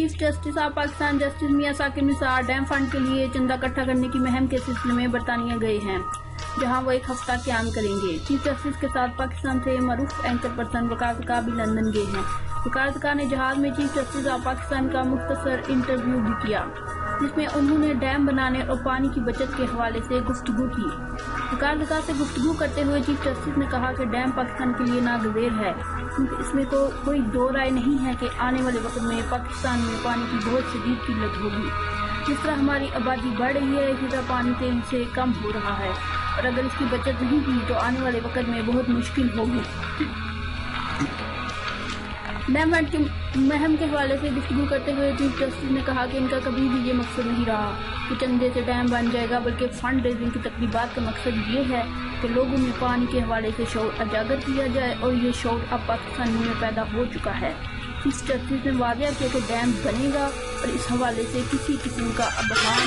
Chief justice of Pakistan justice Mian Saqib Nisar dam fund के लिए चंदा इकट्ठा करने की मुहिम के सिलसिले में बरतानिया गए हैं, जहां वो एक हफ्ता क्याम करेंगे। चीफ जस्टिस के साथ पाकिस्तान से मरूफ एंकर पर्सन वकार का भी लंदन गए हैं। वकार ने जहाज में चीफ जस्टिस ऑफ पाकिस्तान का मुख्तसर इंटरव्यू भी किया, जिसमें उन्होंने डैम बनाने और पानी की बचत के हवाले से गुफ्तगू की। वकार से गुफ्तगू करते हुए चीफ जस्टिस ने कहा कि डैम पाकिस्तान के लिए नागज़ेर है, क्योंकि इसमें तो कोई दो राय नहीं है कि आने वाले वक्त में पाकिस्तान में पानी की बहुत शदीद किल्लत होगी। जिस तरह हमारी आबादी बढ़ रही है, इसी तरह पानी तेजी से कम हो रहा है, और अगर इसकी बचत नहीं की तो आने वाले वक्त में बहुत मुश्किल होगी। डैम फंड की मुहिम के हवाले से गुफ्तगू करते हुए चीफ जस्टिस ने कहा कि इनका कभी भी ये मकसद नहीं रहा कि चंदे से डैम बन जाएगा, बल्कि फंड रेजिंग की तकरीबात का मकसद ये है कि लोगों में पानी के हवाले से शऊर उजागर किया जाए, और ये शऊर अब पाकिस्तान में पैदा हो चुका है। चीफ जस्टिस ने वाज़ेह किया कि डैम बनेगा और इस हवाले से किसी किस्म का अबहाम